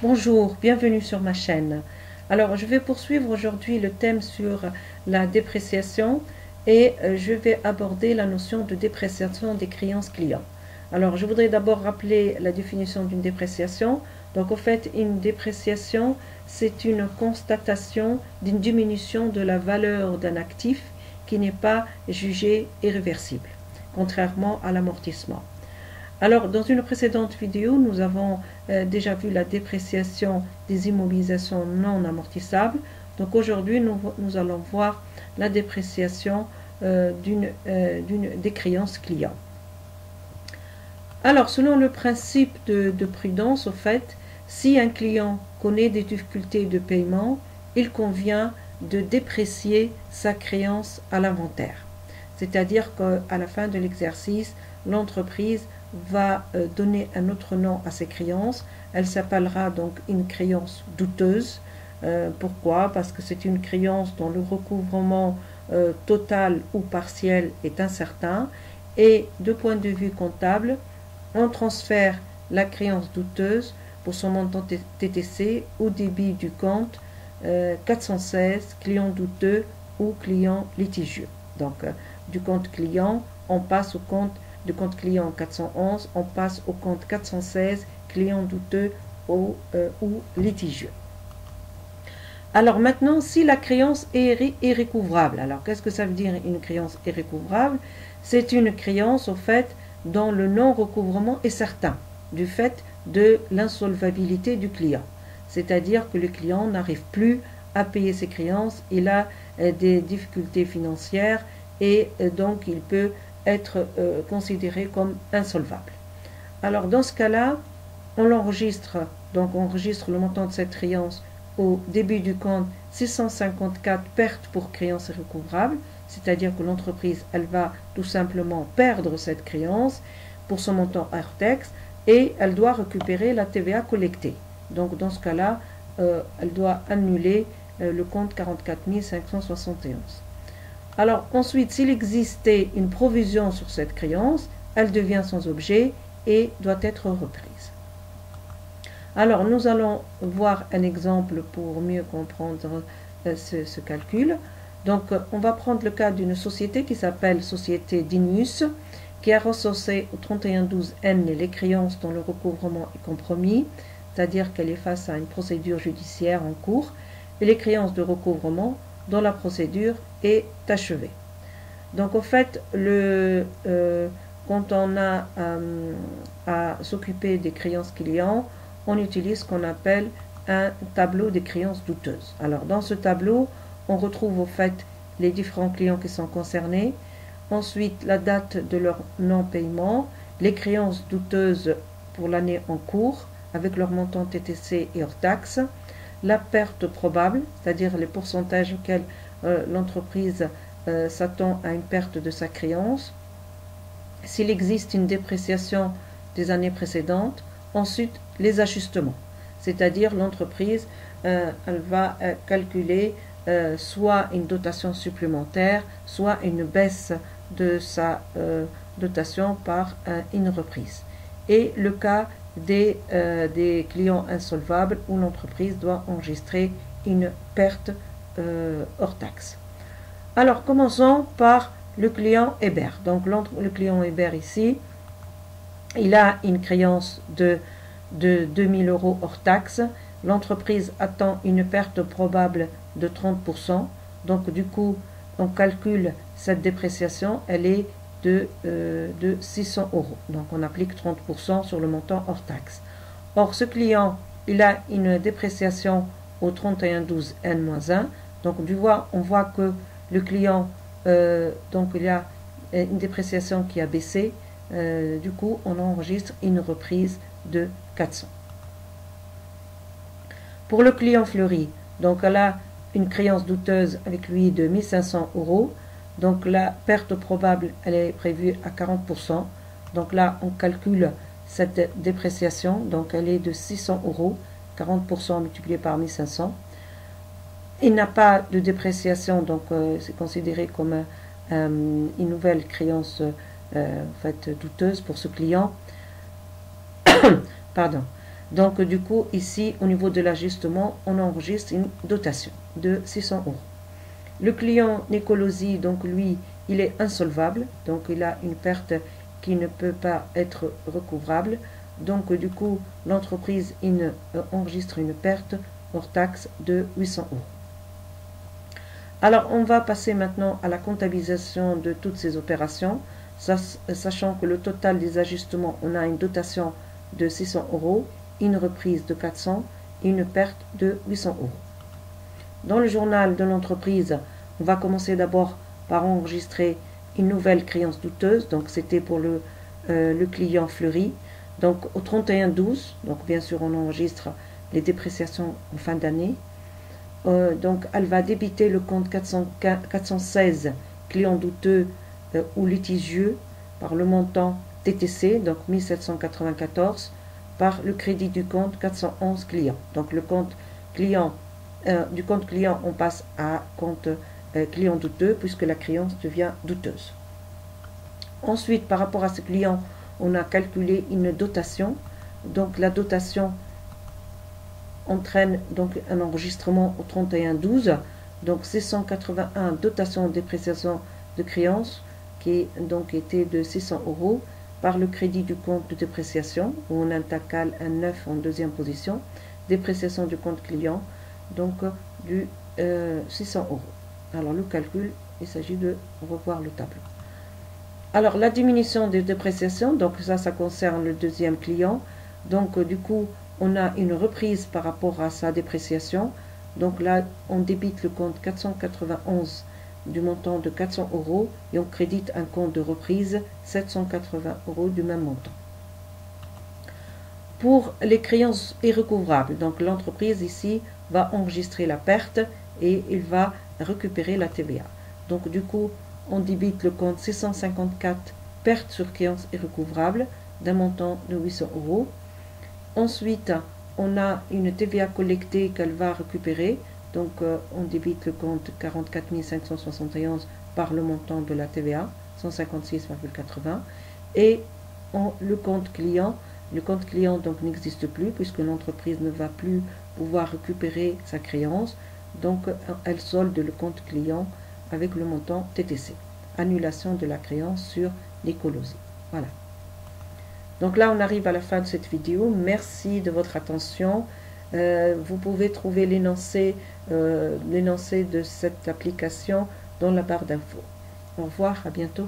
Bonjour, bienvenue sur ma chaîne. Alors, je vais poursuivre aujourd'hui le thème sur la dépréciation et je vais aborder la notion de dépréciation des créances clients. Alors, je voudrais d'abord rappeler la définition d'une dépréciation. Donc, en fait, une dépréciation, c'est une constatation d'une diminution de la valeur d'un actif qui n'est pas jugé irréversible, contrairement à l'amortissement. Alors, dans une précédente vidéo, nous avons déjà vu la dépréciation des immobilisations non amortissables. Donc aujourd'hui, nous allons voir la dépréciation des créances clients. Alors, selon le principe de prudence, au fait, si un client connaît des difficultés de paiement, il convient de déprécier sa créance à l'inventaire. C'est-à-dire qu'à la fin de l'exercice, l'entreprise va donner un autre nom à ses créances. Elle s'appellera donc une créance douteuse. Pourquoi? Parce que c'est une créance dont le recouvrement total ou partiel est incertain. Et de point de vue comptable, on transfère la créance douteuse pour son montant TTC au débit du compte 416, client douteux ou client litigieux. Donc, du compte client, on passe au compte du compte client 411, on passe au compte 416, client douteux ou litigieux. Alors maintenant, si la créance est irrécouvrable, alors qu'est-ce que ça veut dire une créance irrécouvrable? C'est une créance, au fait, dont le non-recouvrement est certain, du fait de l'insolvabilité du client. C'est-à-dire que le client n'arrive plus à payer ses créances, il a des difficultés financières et donc il peut être considéré comme insolvable. Alors dans ce cas-là, on l'enregistre, donc on enregistre le montant de cette créance au début du compte 654 pertes pour créance irrécouvrable, c'est-à-dire que l'entreprise, elle va tout simplement perdre cette créance pour son montant hors taxe et elle doit récupérer la TVA collectée. Donc dans ce cas-là, elle doit annuler le compte 44 571. Alors ensuite, s'il existait une provision sur cette créance, elle devient sans objet et doit être reprise. Alors nous allons voir un exemple pour mieux comprendre ce calcul. Donc on va prendre le cas d'une société qui s'appelle Société Dinus, qui a recensé au 3112N les créances dont le recouvrement est compromis, c'est-à-dire qu'elle est face à une procédure judiciaire en cours, et les créances de recouvrement dont la procédure est achevée. Donc, au fait, quand on a à s'occuper des créances clients, on utilise ce qu'on appelle un tableau des créances douteuses. Alors, dans ce tableau, on retrouve au fait les différents clients qui sont concernés, ensuite la date de leur non-paiement, les créances douteuses pour l'année en cours, avec leur montant TTC et hors taxe, la perte probable, c'est-à-dire les pourcentages auxquels l'entreprise s'attend à une perte de sa créance, s'il existe une dépréciation des années précédentes, ensuite les ajustements, c'est-à-dire l'entreprise elle va calculer soit une dotation supplémentaire, soit une baisse de sa dotation par une reprise. Et le cas des clients insolvables où l'entreprise doit enregistrer une perte hors taxe. Alors, commençons par le client Hébert. Donc, le client Hébert ici, il a une créance de 2000 € hors taxe. L'entreprise attend une perte probable de 30%. Donc, du coup, on calcule cette dépréciation, elle est de 600 €. Donc, on applique 30% sur le montant hors taxe. Or, ce client, il a une dépréciation au 3112N-1. Donc, on voit que le client, donc il y a une dépréciation qui a baissé. Du coup, on enregistre une reprise de 400. Pour le client Fleury, donc elle a une créance douteuse avec lui de 1500 €. Donc la perte probable, elle est prévue à 40%. Donc là, on calcule cette dépréciation. Donc elle est de 600 €, 40% multiplié par 1500. Il n'a pas de dépréciation, donc c'est considéré comme une nouvelle créance en fait, douteuse pour ce client. Pardon. Donc du coup, ici, au niveau de l'ajustement, on enregistre une dotation de 600 euros. Le client Nicolosi, donc lui, il est insolvable, donc il a une perte qui ne peut pas être recouvrable. Donc du coup, l'entreprise enregistre une perte hors taxe de 800 euros. Alors on va passer maintenant à la comptabilisation de toutes ces opérations, sachant que le total des ajustements, on a une dotation de 600 euros, une reprise de 400 et une perte de 800 euros. Dans le journal de l'entreprise, on va commencer d'abord par enregistrer une nouvelle créance douteuse, donc c'était pour le client Fleury. Donc au 31/12, donc bien sûr on enregistre les dépréciations en fin d'année. Donc elle va débiter le compte 416 clients douteux ou litigieux par le montant TTC, donc 1794, par le crédit du compte 411 clients. Donc le compte client, du compte client, on passe à compte client douteux puisque la créance devient douteuse. Ensuite, par rapport à ce client, on a calculé une dotation. Donc la dotation entraîne donc un enregistrement au 31/12, donc 681 dotation de dépréciation de créance qui donc était de 600 euros par le crédit du compte de dépréciation où on intercale un 9 en deuxième position, dépréciation du compte client donc du 600 euros. Alors le calcul, il s'agit de revoir le tableau. Alors la diminution des dépréciations, donc ça concerne le deuxième client, donc du coup on a une reprise par rapport à sa dépréciation. Donc là, on débite le compte 491 du montant de 400 euros et on crédite un compte de reprise 780 euros du même montant. Pour les créances irrécouvrables, donc l'entreprise ici va enregistrer la perte et il va récupérer la TVA. Donc du coup, on débite le compte 654 perte sur créances irrécouvrables d'un montant de 800 euros. Ensuite, on a une TVA collectée qu'elle va récupérer. Donc, on débite le compte 44 571 par le montant de la TVA, 156,80. Et le compte client donc n'existe plus puisque l'entreprise ne va plus pouvoir récupérer sa créance. Donc, elle solde le compte client avec le montant TTC. Annulation de la créance sur l'écologie. Voilà. Donc là, on arrive à la fin de cette vidéo. Merci de votre attention. Vous pouvez trouver l'énoncé de cette application dans la barre d'infos. Au revoir, à bientôt.